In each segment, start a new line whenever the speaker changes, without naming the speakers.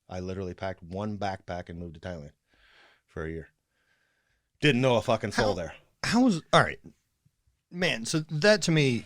I literally packed one backpack and moved to Thailand for a year. Didn't know a fucking soul there.
All right, man. So that to me,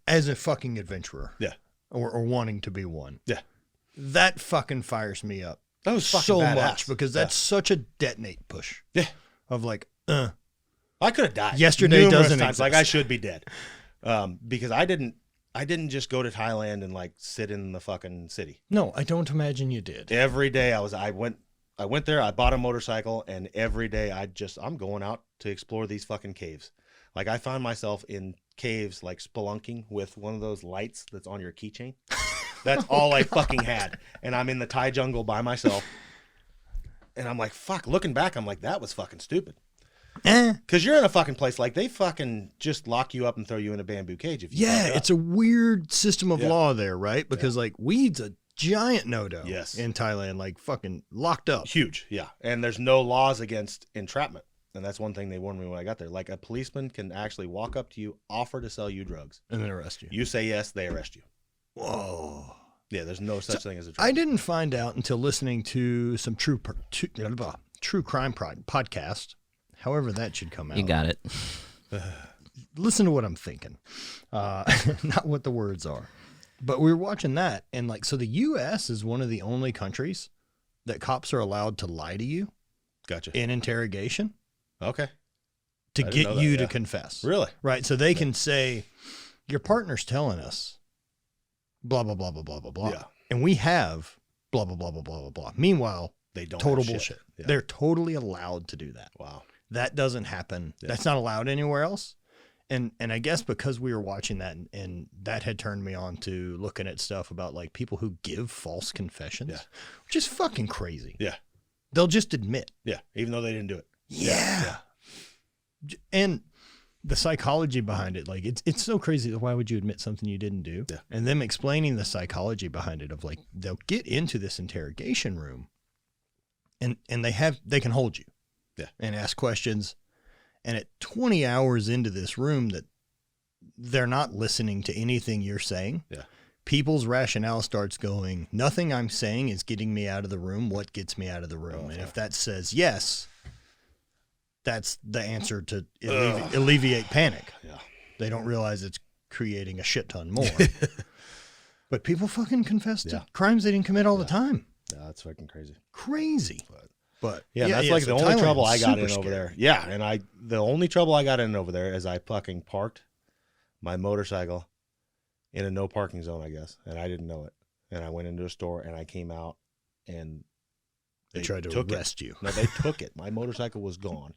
as a fucking adventurer,
Yeah,
or wanting to be one,
yeah,
that fucking fires me up.
that was fucking
so
badass.
much because that's such a detonate push.
Yeah,
of like,
I could have died.
Yesterday
numerous
doesn't
times.
exist.
Like I should be dead, because I didn't just go to Thailand and like sit in the fucking city.
No, I don't imagine you did.
Every day I went there, I bought a motorcycle, and every day I'm going out to explore these fucking caves. Like I found myself in caves like spelunking with one of those lights that's on your keychain. That's all I fucking had. And I'm in the Thai jungle by myself. And I'm like, fuck, looking back, I'm like, that was fucking stupid. Because you're in a fucking place like they fucking just lock you up and throw you in a bamboo cage. If you fuck up.
It's a weird system of law there, right? Because like weed's a giant no-no in Thailand, like fucking locked up.
Huge, yeah. And there's no laws against entrapment. And that's one thing they warned me when I got there. Like a policeman can actually walk up to you, offer to sell you drugs.
And then arrest you.
You say yes, they arrest you.
Whoa.
Yeah, there's no such thing as a drug.
I didn't find out until listening to some true crime podcast. However that should come out.
You got it.
Listen to what I'm thinking. Not what the words are. But we were watching that, and like, so the U.S. is one of the only countries that cops are allowed to lie to you.
Gotcha.
In interrogation.
Okay.
To get you to confess.
Really?
Right. So they can say, your partner's telling us blah, blah, blah, blah, blah, blah, blah.
Yeah.
And we have blah, blah, blah, blah, blah, blah, blah. Meanwhile,
they don't
total
have
bullshit.
Yeah.
They're totally allowed to do that.
Wow.
That doesn't happen. Yeah. That's not allowed anywhere else. And I guess because we were watching that and that had turned me on to looking at stuff about like people who give false confessions, which is fucking crazy.
Yeah.
They'll just admit.
Yeah. Even though they didn't do it.
Yeah. And the psychology behind it, like it's so crazy. Why would you admit something you didn't do?
Yeah.
And them explaining the psychology behind it of like, they'll get into this interrogation room and they can hold you and ask questions. And at 20 hours into this room that they're not listening to anything you're saying.
Yeah.
People's rationale starts going, nothing I'm saying is getting me out of the room. What gets me out of the room? And if that says yes, that's the answer to alleviate panic.
Yeah.
They don't realize it's creating a shit ton more. But people fucking confess to crimes they didn't commit all the time.
Yeah, that's fucking crazy.
Crazy. But
that's like the only trouble I got in over there. Yeah, and the only trouble I got in over there is I fucking parked my motorcycle in a no parking zone, I guess, and I didn't know it. And I went into a store and I came out and
they tried to arrest you.
No, they took it. My motorcycle was gone.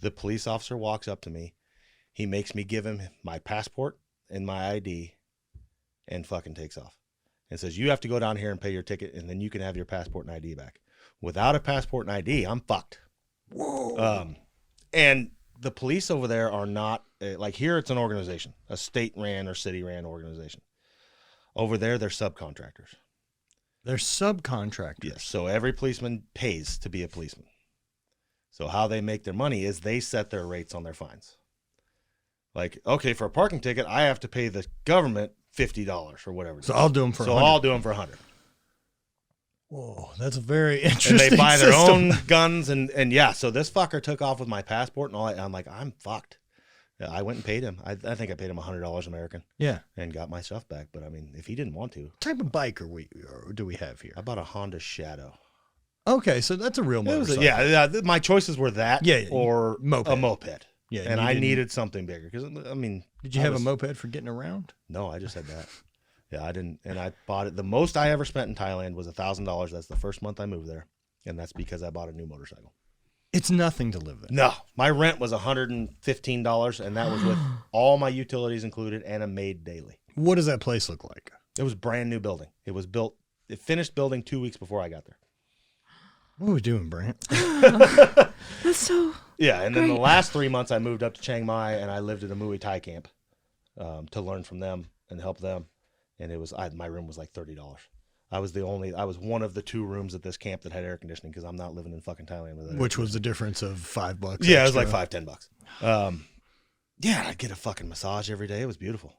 The police officer walks up to me. He makes me give him my passport and my ID and fucking takes off and says, you have to go down here and pay your ticket and then you can have your passport and ID back. Without a passport and ID, I'm fucked.
Whoa.
And the police over there are not, like here it's an organization, a state-ran or city-ran organization. Over there, they're subcontractors.
They're subcontractors.
Yes. So every policeman pays to be a policeman. So how they make their money is they set their rates on their fines. Like, okay, for a parking ticket, I have to pay the government $50 or whatever.
So I'll do them for $100.
So I'll do them for $100.
Whoa, that's a very interesting
And they buy their
system.
own guns and yeah. So this fucker took off with my passport and all that. I'm like, I'm fucked. Yeah, I went and paid him. I think I paid him $100 American.
Yeah.
And got my stuff back. But I mean, if he didn't want to.
What type of bike do we have here?
I bought a Honda Shadow.
Okay, so that's a real motorcycle.
My choices were that or
moped.
a moped.
Yeah,
and I needed something bigger because I mean.
Did you have a moped for getting around?
No, I just had that. Yeah, I didn't, and I bought it. The most I ever spent in Thailand was $1,000. That's the first month I moved there, and that's because I bought a new motorcycle.
It's nothing to live there.
No, my rent was $115, and that was with all my utilities included and a maid daily.
What does that place look like?
It was a brand new building. It finished building 2 weeks before I got there.
What are we doing, Brant?
That's so.
Yeah, and then the last 3 months I moved up to Chiang Mai and I lived at a Muay Thai camp to learn from them and help them. And it was my room was like $30. I was one of the 2 rooms at this camp that had air conditioning because I'm not living in fucking Thailand with it.
Which was the difference of $5.
Yeah, it was like $5-10. Yeah, I'd get a fucking massage every day. It was beautiful.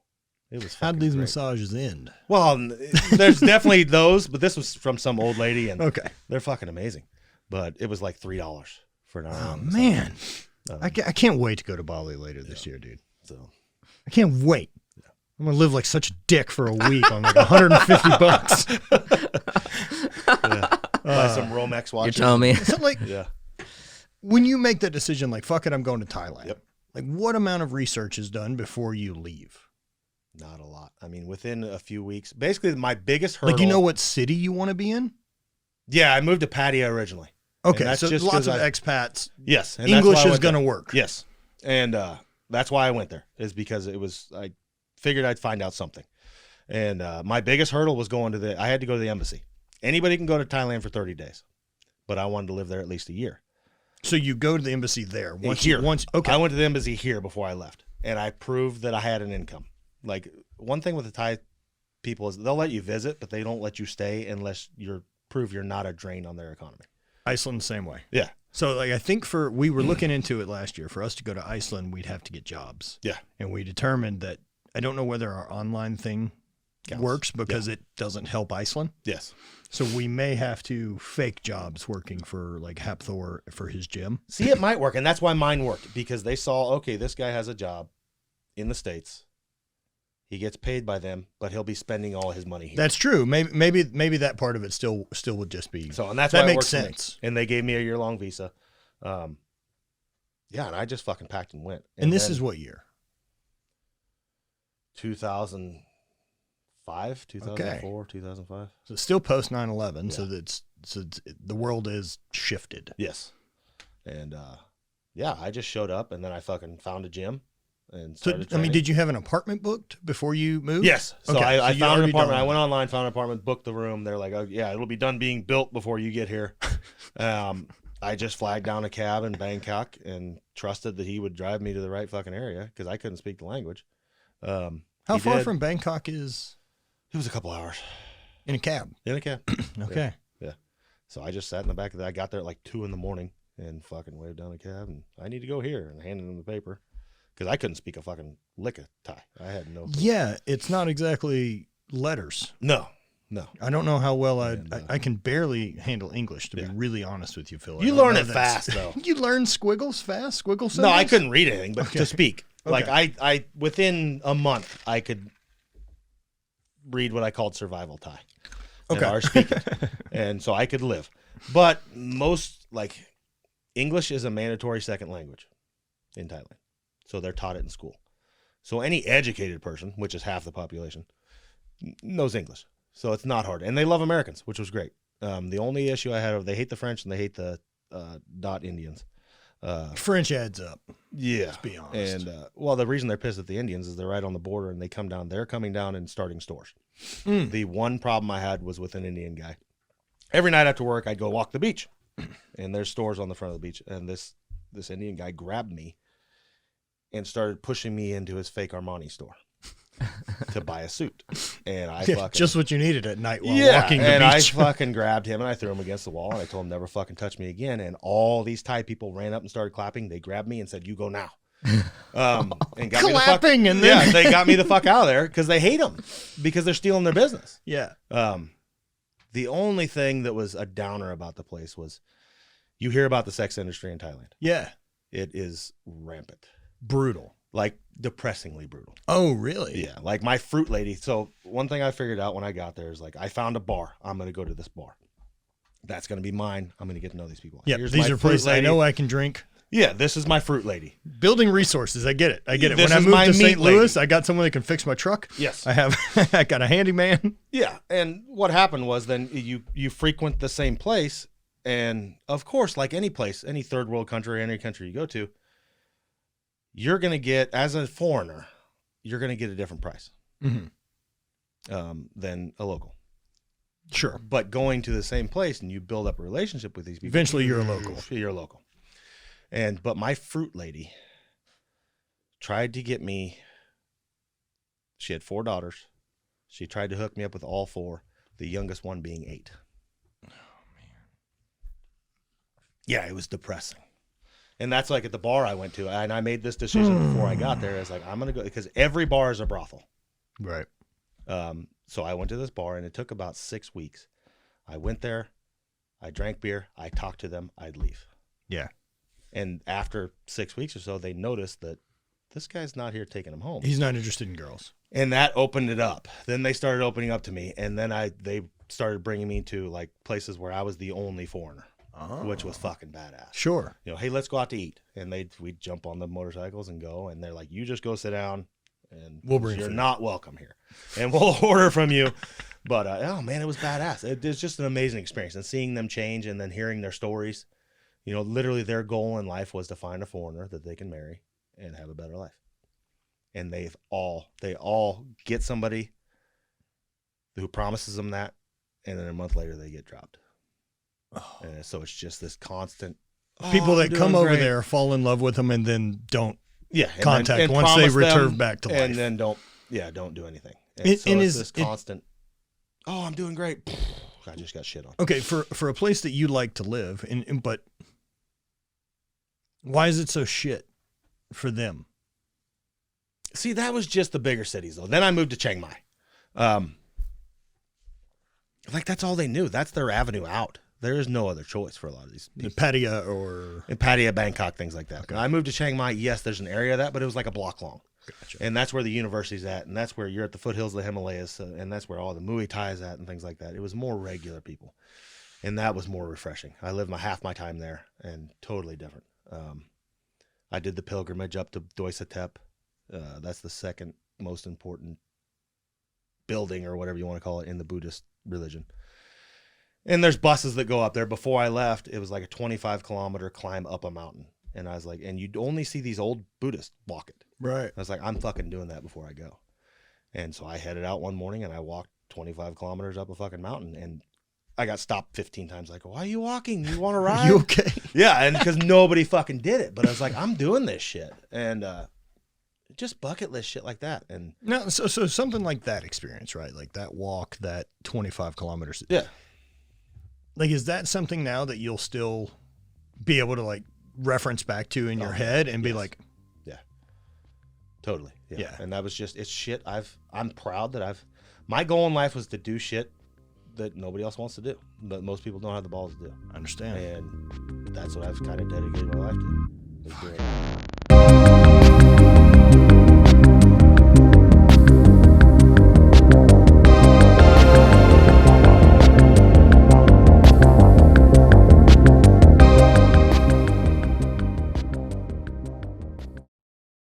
It was.
How'd
fucking
these
great.
massages end?
Well, there's definitely those, but this was from some old lady, and
Okay.
they're fucking amazing. But it was like $3 for an hour.
Oh
long massage.
man, I can't wait to go to Bali later this year, dude.
So
I can't wait. I'm gonna live like such a dick for a week on like $150.
buy some Romex
You're
watches.
telling me.
So like
Yeah.
when you make that decision, like fuck it, I'm going to Thailand.
Yep.
Like what amount of research is done before you leave?
Not a lot. I mean, within a few weeks. Basically, my biggest hurdle.
Like you know what city you want to be in?
Yeah, I moved to Pattaya originally.
Okay,
that's
so
just
lots
'cause
of
I-
expats.
Yes, and that's
English
why I
is
went
gonna
there.
work.
Yes, and that's why I went there. Is because it was. I figured I'd find out something, and my biggest hurdle was going to the. I had to go to the embassy. Anybody can go to Thailand for 30 days, but I wanted to live there at least a year.
So you go to the embassy there once.
Here.
Okay.
I went to the embassy here before I left, and I proved that I had an income. Like one thing with the Thai people is they'll let you visit, but they don't let you stay unless prove you're not a drain on their economy.
Iceland, same way.
Yeah.
So like I think we were looking into it last year. For us to go to Iceland, we'd have to get jobs.
Yeah.
And we determined that I don't know whether our online thing
Counts.
works because it doesn't help Iceland.
Yes.
So we may have to fake jobs working for like Hapthor for his gym.
See, it might work, and that's why mine worked because they saw, okay, this guy has a job in the States. He gets paid by them, but he'll be spending all his money here.
That's true. Maybe that part of it still would just be.
So, and that's
that
why it
makes
worked for me.
sense.
And they gave me a year-long visa. Yeah, and I just fucking packed and went.
And this
then
is what year?
2005, 2004, 2005.
So it's still post 9/11.
Yeah.
So the world is shifted.
Yes. And yeah, I just showed up, and then I fucking found a gym and
So
started
I mean,
training.
did you have an apartment booked before you moved?
Yes. So
Okay,
I
so you
found an
already
apartment.
done
I went
that.
online, found an apartment, booked the room. They're like, oh, yeah, it'll be done being built before you get here. I just flagged down a cab in Bangkok and trusted that he would drive me to the right fucking area because I couldn't speak the language.
How
He
far
did.
from Bangkok is
It was a couple hours
in a cab?
in a cab.
Okay.
So I just sat in the back of that. I got there at like 2 a.m. and fucking waved down a cab and I need to go here and handed him the paper because I couldn't speak a fucking lick of Thai. I had no.
Yeah, it's not exactly letters.
No.
I don't know how well
And,
I can barely handle English, to
yeah.
be really honest with you, Phil. I
You
don't
learn
know
it
that's-
fast though.
You learn squiggles fast? Squiggle symbols?
No, I couldn't read anything, but
Okay.
to speak. Like
Okay.
I within a month I could read what I called survival Thai.
Okay.
Or speak it. And so I could live. But most like English is a mandatory second language in Thailand. So they're taught it in school. So any educated person, which is half the population, knows English. So it's not hard. And they love Americans, which was great. The only issue I had, they hate the French and they hate the Dot Indians.
French adds up.
Yeah.
Let's be honest.
And well, the reason they're pissed at the Indians is they're right on the border and they come down. They're coming down and starting stores.
Mm.
The one problem I had was with an Indian guy. Every night after work, I'd go walk the beach, and there's stores on the front of the beach. And this Indian guy grabbed me and started pushing me into his fake Armani store to buy a suit. And I
Yeah,
fucking
just what you needed at night while
yeah,
walking the
and
beach.
I fucking grabbed him and I threw him against the wall and I told him never fucking touch me again. And all these Thai people ran up and started clapping. They grabbed me and said, "You go now." And got me the fuck,
Clapping and then
yeah, they got me the fuck out of there because they hate them because they're stealing their business.
yeah.
The only thing that was a downer about the place was you hear about the sex industry in Thailand.
Yeah.
It is rampant,
Brutal.
like depressingly brutal.
Oh, really?
Yeah, like my fruit lady. So one thing I figured out when I got there is like I found a bar. I'm going to go to this bar. That's going to be mine. I'm going to get to know these people.
Yeah,
Here's
these
my
are
fruit
places I
lady.
know I can drink.
Yeah, this is my fruit lady.
Building resources. I get it.
This
When I
is
moved
my
to
meat
St. Louis,
lady.
I got someone that can fix my truck.
Yes.
I have. I got a handyman.
Yeah, and what happened was then you frequent the same place, and of course, like any place, any third world country, any country you go to, you're going to get, as a foreigner, you're going to get a different price than a local.
Sure.
But going to the same place and you build up a relationship with these people.
Eventually, you're a local.
You're a local. But my fruit lady tried to get me. She had 4 daughters. She tried to hook me up with all 4, the youngest one being 8. Oh, man. Yeah, it was depressing. And that's like at the bar I went to. And I made this decision before I got there. I was like, I'm going to go, because every bar is a brothel.
Right.
So I went to this bar, and it took about 6 weeks. I went there, I drank beer, I talked to them, I'd leave.
Yeah.
And after 6 weeks or so, they noticed that this guy's not here taking them home.
He's not interested in girls.
And that opened it up. Then they started opening up to me, and then they started bringing me to like places where I was the only foreigner, which was fucking badass.
Sure.
You know, hey, let's go out to eat, and we'd jump on the motorcycles and go, and they're like, you just go sit down, and
We'll bring
you're
food.
not welcome here, and we'll order from you. But oh man, it was badass. It's just an amazing experience, and seeing them change, and then hearing their stories. You know, literally their goal in life was to find a foreigner that they can marry and have a better life. And they all get somebody who promises them that, and then a month later they get dropped.
Oh.
And so it's just this constant
People
I'm
that come
doing
over
great.
there fall in love with them and then don't
and
contact
and
once they
promise
return
them,
back to life.
and then don't do anything. And
It-
so
and
it's
is
this constant. I'm doing great. I just got shit on.
Okay, for a place that you like to live, but why is it so shit for them?
See, that was just the bigger cities though. Then I moved to Chiang Mai. Like that's all they knew. That's their avenue out. There is no other choice for a lot of these people.
Pattaya or
In Pattaya, Bangkok, things like that.
Okay.
I moved to Chiang Mai. Yes, there's an area of that, but it was like a block long.
Gotcha.
And that's where the university's at, and that's where you're at the foothills of the Himalayas, and that's where all the Muay Thai is at and things like that. It was more regular people, and that was more refreshing. I lived half my time there, and totally different. I did the pilgrimage up to Doi Satep. That's the second most important building, or whatever you want to call it, in the Buddhist religion. And there's buses that go up there. Before I left, it was like a 25-kilometer climb up a mountain. And I was like, and you'd only see these old Buddhists walk it.
right.
I was like, I'm fucking doing that before I go. And so I headed out one morning and I walked 25 kilometers up a fucking mountain. And I got stopped 15 times. Like, why are you walking? You want to ride?
You okay?
Yeah. And because nobody fucking did it. But I was like, I'm doing this shit. And just bucket list shit like that. And
No, so something like that experience, right? Like that walk, that 25 kilometers.
yeah.
Like, is that something now that you'll still be able to like reference back to in your head and be
yes.
like,
Totally. Yeah.
Yeah.
And that was just, it's shit. I'm proud that my goal in life was to do shit that nobody else wants to do, but most people don't have the balls to do.
I understand.
And that's what I've kind of dedicated my life to. Is doing that.